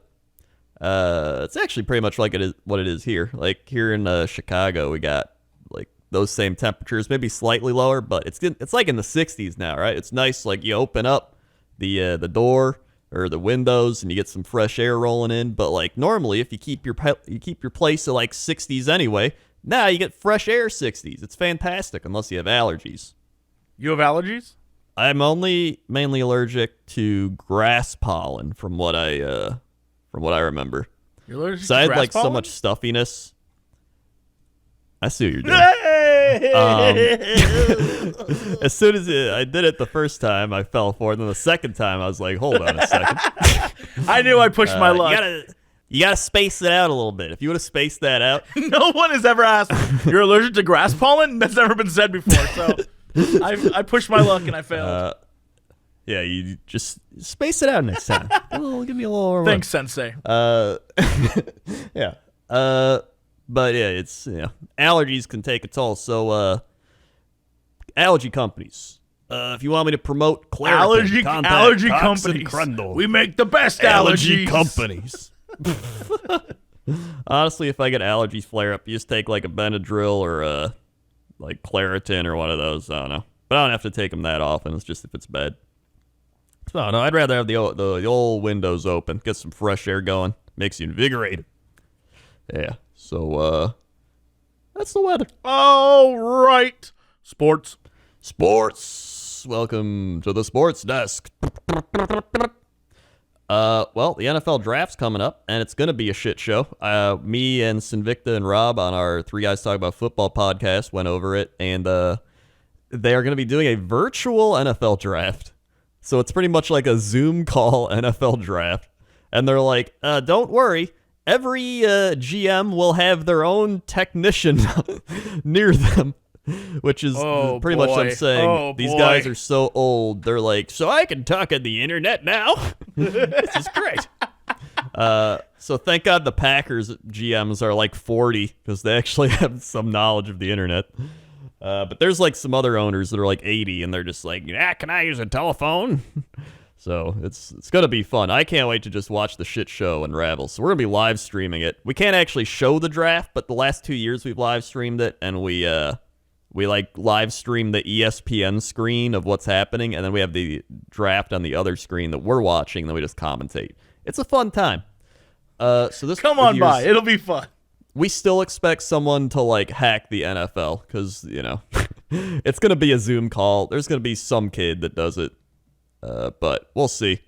It's actually pretty much like what it is here. Like here in Chicago, we got like those same temperatures, maybe slightly lower, but it's like in the 60s now, right? It's nice, like you open up the door or the windows and you get some fresh air rolling in. But like normally, if you keep your place at like 60s anyway, now you get fresh air 60s. It's fantastic unless you have allergies. You have allergies? I'm only mainly allergic to grass pollen, from what I remember. You're allergic so to I had grass like pollen? so much stuffiness. I see what you're doing. As soon as I did it the first time, I fell for it. And then the second time, I was like, hold on a second. I knew I pushed my luck. You gotta space it out a little bit. If you would have spaced that out. No one has ever asked, you're allergic to grass pollen? That's never been said before. So I pushed my luck and I failed. Yeah, you just space it out next time. Give me a little more. Thanks, Sensei. Yeah. But yeah, it's allergies can take a toll. So allergy companies. If you want me to promote Claritin, allergy companies. Crendor. We make the best Allergy allergies. companies. Honestly, if I get allergies flare up, you just take like a Benadryl or like Claritin or one of those. I don't know, but I don't have to take them that often. It's just if it's bad. So no, I'd rather have the old windows open, get some fresh air going, makes you invigorated. Yeah. So that's the weather. All right. Sports. Welcome to the sports desk. Well, the NFL draft's coming up, and it's going to be a shit show. Me and Sinvicta and Rob on our Three Guys Talk About Football podcast went over it, and they are going to be doing a virtual NFL draft. So it's pretty much like a Zoom call NFL draft. And they're like, don't worry, every GM will have their own technician near them, which is pretty much I'm saying these guys are so old. They're like, so I can talk on the internet now. This is great. So thank God the Packers GMs are like 40 because they actually have some knowledge of the internet. But there's like some other owners that are like 80 and they're just like, yeah, can I use a telephone? So it's going to be fun. I can't wait to just watch the shit show unravel. So we're going to be live streaming it. We can't actually show the draft, but the last 2 years we've live streamed it, and we like live stream the ESPN screen of what's happening, and then we have the draft on the other screen that we're watching, and then we just commentate. It's a fun time. So this come on by. It'll be fun. We still expect someone to like hack the NFL because, you know, it's going to be a Zoom call. There's going to be some kid that does it. But we'll see.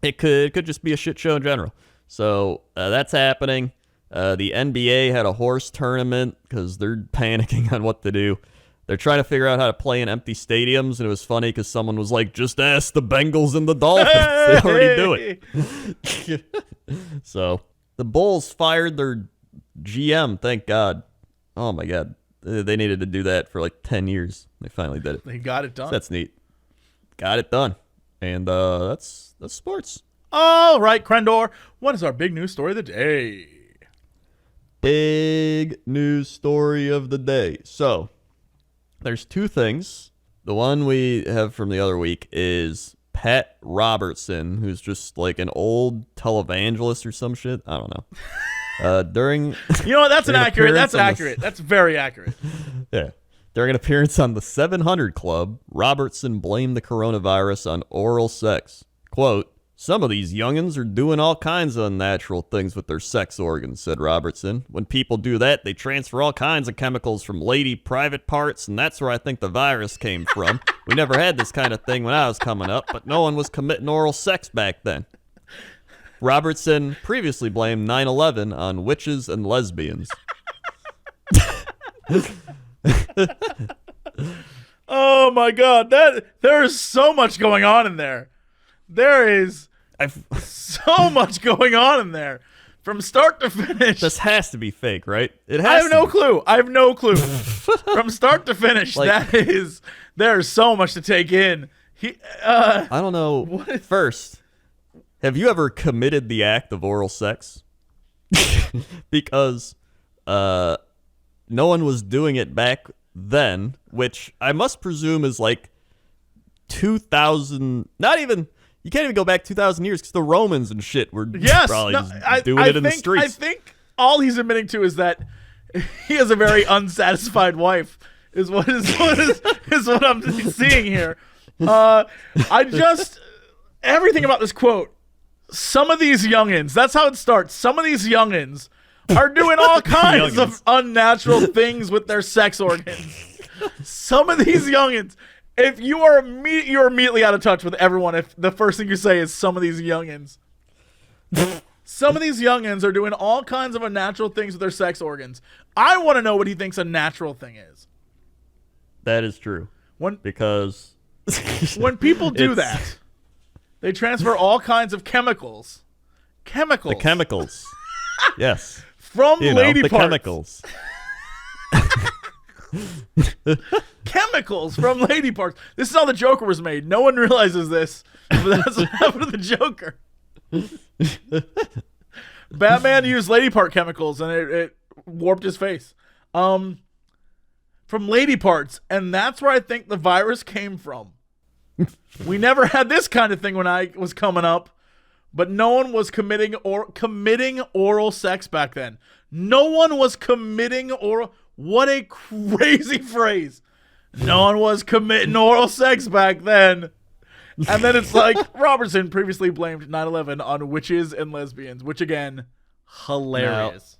It could just be a shit show in general. So that's happening. The NBA had a horse tournament because they're panicking on what to do. They're trying to figure out how to play in empty stadiums, and it was funny because someone was like, just ask the Bengals and the Dolphins. They already do it. So the Bulls fired their GM, thank God. Oh, my God. They needed to do that for like 10 years. They finally did it. They got it done. So that's neat. Got it done. And that's sports. All right, Crendor, what is our big news story of the day? Big news story of the day. So there's two things. The one we have from the other week is Pat Robertson, who's just like an old televangelist or some shit. I don't know. During you know what? That's accurate. That's very accurate. Yeah. During an appearance on the 700 Club, Robertson blamed the coronavirus on oral sex. Quote, some of these youngins are doing all kinds of unnatural things with their sex organs, said Robertson. When people do that, they transfer all kinds of chemicals from lady private parts, and that's where I think the virus came from. We never had this kind of thing when I was coming up, but no one was committing oral sex back then. Robertson previously blamed 9/11 on witches and lesbians. Oh my God, there is so much going on in there. There is so much going on in there, from start to finish. This has to be fake, right? I have no clue. From start to finish, like, there's so much to take in. I don't know. First, have you ever committed the act of oral sex? Because no one was doing it back then, which I must presume is like 2,000. Not even. You can't even go back 2,000 years because the Romans and shit were probably just doing it in the streets. I think all he's admitting to is that he has a very unsatisfied wife. Is what I'm seeing here. Everything about this quote. Some of these youngins. That's how it starts. Some of these youngins are doing all kinds of unnatural things with their sex organs. Some of these youngins. If you are you're immediately out of touch with everyone if the first thing you say is some of these youngins. Some of these youngins are doing all kinds of unnatural things with their sex organs. I want to know what he thinks a natural thing is. That is true. Because when people do that, they transfer all kinds of chemicals. The chemicals. Yes. From lady the parts. Chemicals. Chemicals from lady parts. This is how the Joker was made. No one realizes this, but that's what happened to the Joker. Batman used lady part chemicals, and it warped his face. From lady parts, and that's where I think the virus came from. We never had this kind of thing when I was coming up, but no one was committing oral sex back then. No one was committing oral. What a crazy phrase. No one was committing oral sex back then. And then it's like, Robertson previously blamed 9/11 on witches and lesbians, which again, hilarious.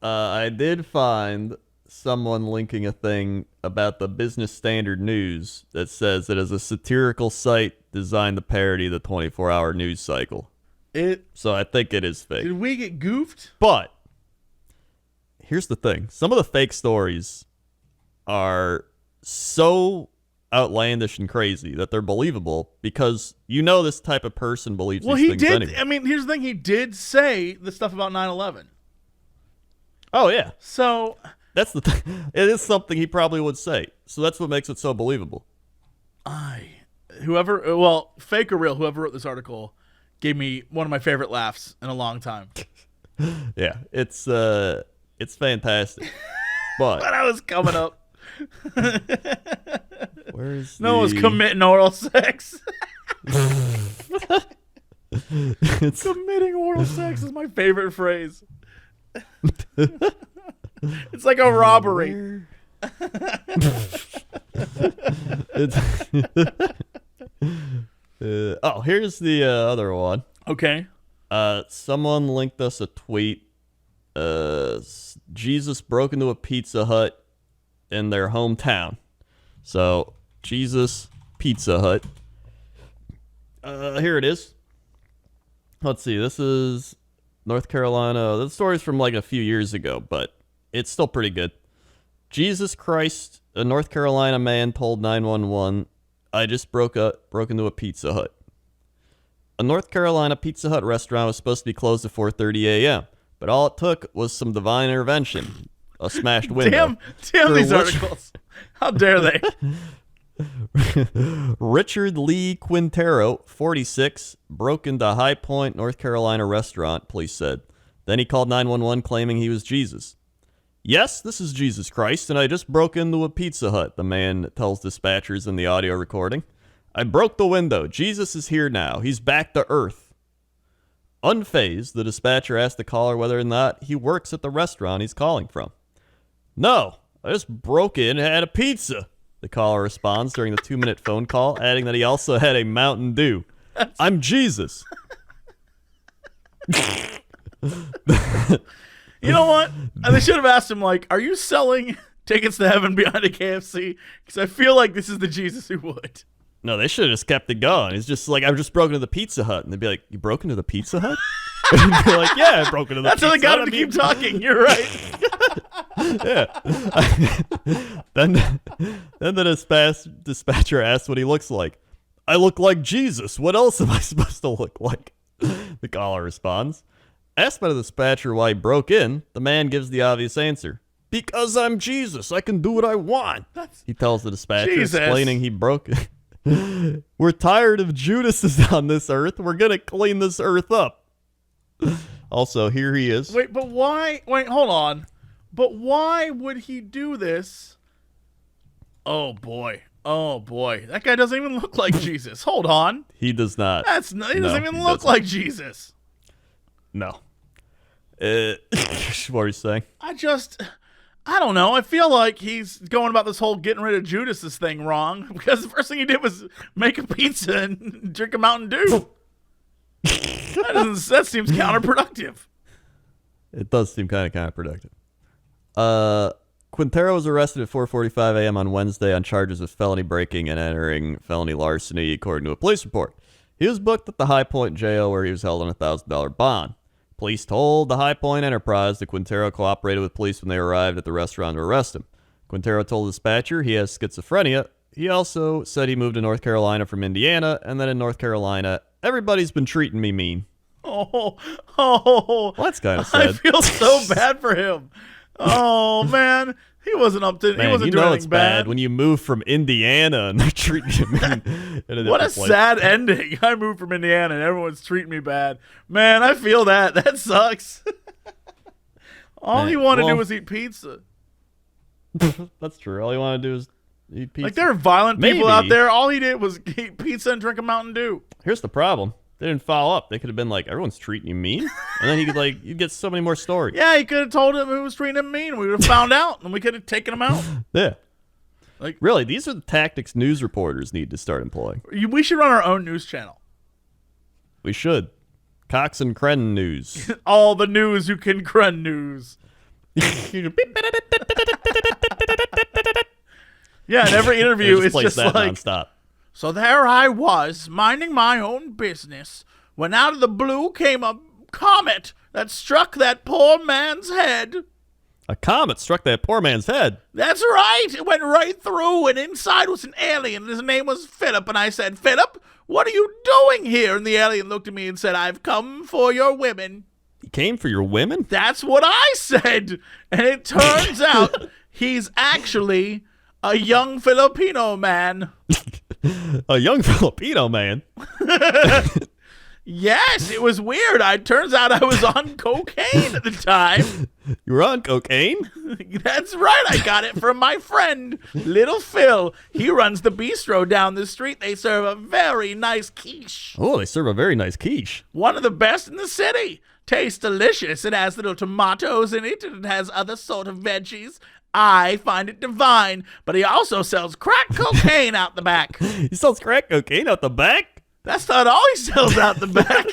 Now, I did find someone linking a thing about the Business Standard News that says it is a satirical site designed to parody the 24-hour news cycle. So I think it is fake. Did we get goofed? But here's the thing. Some of the fake stories are so outlandish and crazy, that they're believable, because you know this type of person believes Well, these he things did. anyway. I mean, here's the thing. He did say the stuff about 9/11. Oh, yeah. So That's the thing. It is something he probably would say. So that's what makes it so believable. fake or real, whoever wrote this article gave me one of my favorite laughs in a long time. Yeah, it's fantastic. But When I was coming up, where's no one was committing oral sex. Committing oral sex is my favorite phrase. It's like a robbery. Here's the other one. Okay. Someone linked us a tweet. Jesus broke into a Pizza Hut in their hometown. So, Jesus Pizza Hut. Here it is. Let's see. This is North Carolina. The story's from like a few years ago, but it's still pretty good. Jesus Christ, a North Carolina man told 911, I just broke into a Pizza Hut. A North Carolina Pizza Hut restaurant was supposed to be closed at 4:30 a.m., but all it took was some divine intervention. A smashed window. Damn these articles. How dare they? Richard Lee Quintero, 46, broke into High Point, North Carolina restaurant, police said. Then he called 911 claiming he was Jesus. Yes, this is Jesus Christ, and I just broke into a Pizza Hut, the man tells dispatchers in the audio recording. I broke the window. Jesus is here now. He's back to Earth. Unfazed, the dispatcher asked the caller whether or not he works at the restaurant he's calling from. No, I just broke in and had a pizza, the caller responds during the 2-minute phone call, adding that he also had a Mountain Dew. I'm Jesus. You know what? They should have asked him, like, are you selling tickets to heaven behind a KFC? Because I feel like this is the Jesus who would. No, they should have just kept it going. It's just like, I've just broken into the Pizza Hut. And they'd be like, you broke into the Pizza Hut? And he'd be like, yeah, I broke into the That's Pizza how they got Hut. him to keep talking. You're right. Yeah. Then the dispatcher asked what he looks like. I look like Jesus. What else am I supposed to look like? The caller responds. Asked by the dispatcher why he broke in, the man gives the obvious answer. Because I'm Jesus. I can do what I want. He tells the dispatcher, Jesus. explaining he broke it. We're tired of Judases on this earth. We're going to clean this earth up. Also, here he is. Wait, but why? Wait, hold on. But why would he do this? Oh, boy. That guy doesn't even look like Jesus. Hold on. He does not. He doesn't even look like Jesus. No. What are you saying? I don't know. I feel like he's going about this whole getting rid of Judas's thing wrong, because the first thing he did was make a pizza and drink a Mountain Dew. That seems counterproductive. It does seem kind of counterproductive. Quintero was arrested at 4:45 a.m. on Wednesday on charges of felony breaking and entering, felony larceny, according to a police report. He was booked at the High Point jail, where he was held on a $1,000 bond. Police told the High Point Enterprise that Quintero cooperated with police when they arrived at the restaurant to arrest him. Quintero told the dispatcher he has schizophrenia. He also said he moved to North Carolina from Indiana, and then in North Carolina, everybody's been treating me mean. Oh, Well, that's kind of sad. I feel so bad for him. Oh, man. He wasn't up to. Man, He wasn't you doing know anything it's bad bad. when you move from Indiana and they're treating you mean. In a What a different place. sad ending. I moved from Indiana and everyone's treating me bad. Man, I feel that. That sucks. All he wanted to do was eat pizza. That's true. All you want to do is eat pizza. Like, there are violent people Maybe. out there. All he did was eat pizza and drink a Mountain Dew. Here's the problem. They didn't follow up. They could have been like, everyone's treating you mean. And then you'd get so many more stories. Yeah, he could have told him who was treating him mean. We would have found out, and we could have taken him out. Yeah. Like, Really, these are the tactics news reporters need to start employing. we should run our own news channel. We should. Cox and Crenn News. All the news you can crun news. Yeah, in every interview, it's plays just that like, nonstop. so there I was, minding my own business, when out of the blue came a comet that struck that poor man's head. A comet struck that poor man's head. That's right. It went right through, and inside was an alien. His name was Philip, and I said, Philip, what are you doing here? And the alien looked at me and said, I've come for your women. He came for your women? That's what I said. And it turns out he's actually a young Filipino man. A young Filipino man? Yes, it was weird. It turns out I was on cocaine at the time. You were on cocaine? That's right. I got it from my friend, Little Phil. He runs the bistro down the street. They serve a very nice quiche. Oh, they serve a very nice quiche. One of the best in the city. Tastes delicious. It has little tomatoes in it, and it has other sort of veggies. I find it divine. But he also sells crack cocaine out the back. He sells crack cocaine out the back? That's not all he sells out the back.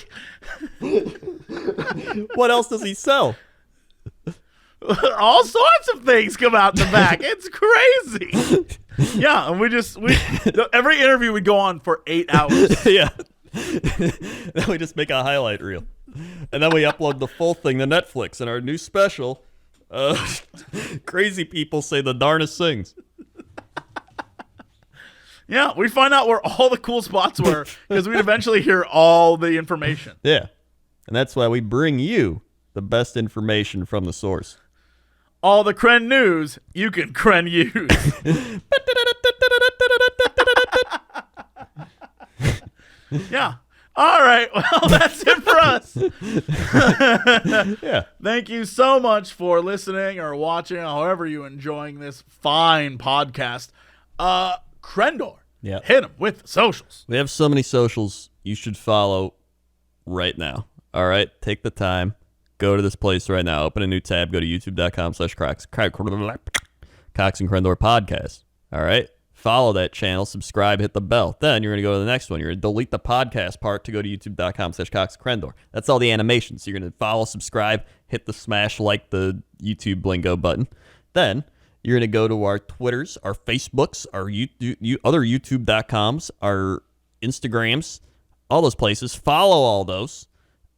What else does he sell? All sorts of things come out the back. It's crazy. Yeah, and every interview would go on for 8 hours. Yeah. Then we just make a highlight reel. And then we upload the full thing to Netflix in our new special. Crazy people say the darnest things. Yeah, we'd find out where all the cool spots were because we'd eventually hear all the information. Yeah. And that's why we bring you the best information from the source. All the Cren news you can Cren use. Yeah. All right. Well, that's it for us. Yeah. Thank you so much for listening or watching, however you're enjoying this fine podcast. Crendor. Yeah. Hit him with the socials. We have so many socials you should follow right now. All right? Take the time. Go to this place right now. Open a new tab. Go to youtube.com/Cox and Crendor podcast. All right? Follow that channel. Subscribe. Hit the bell. Then you're going to go to the next one. You're going to delete the podcast part to go to youtube.com/Cox and Crendor. That's all the animations. So you're going to follow, subscribe, hit the smash like the YouTube lingo button. Then you're going to go to our Twitters, our Facebooks, our other YouTube.coms, our Instagrams, all those places. Follow all those.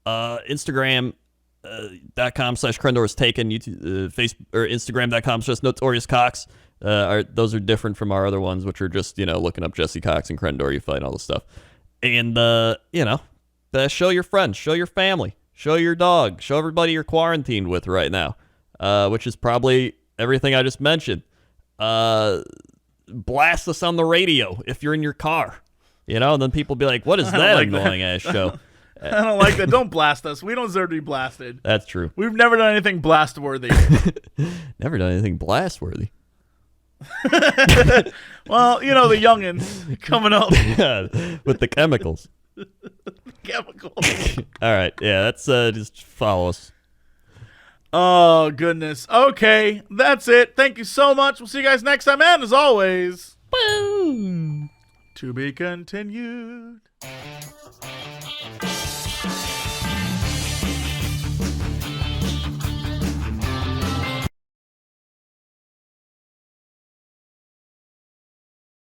Instagram.com/Crendor is taken. Facebook or Instagram.com/Notorious Cox. Those are different from our other ones, which are just, looking up Jesse Cox and Crendor. You find all this stuff. And, show your friends, show your family, show your dog, show everybody you're quarantined with right now, which is probably everything I just mentioned. Blast us on the radio if you're in your car, and then people be like, what is that annoying-ass show? I don't like that. Don't blast us. We don't deserve to be blasted. That's true. We've never done anything blast-worthy. Never done anything blast-worthy. Well, the youngins coming up. Yeah, with the chemicals. Chemicals. All right. Yeah, that's just follow us. Oh, goodness. Okay, that's it. Thank you so much. We'll see you guys next time. And as always, Boom. to be continued.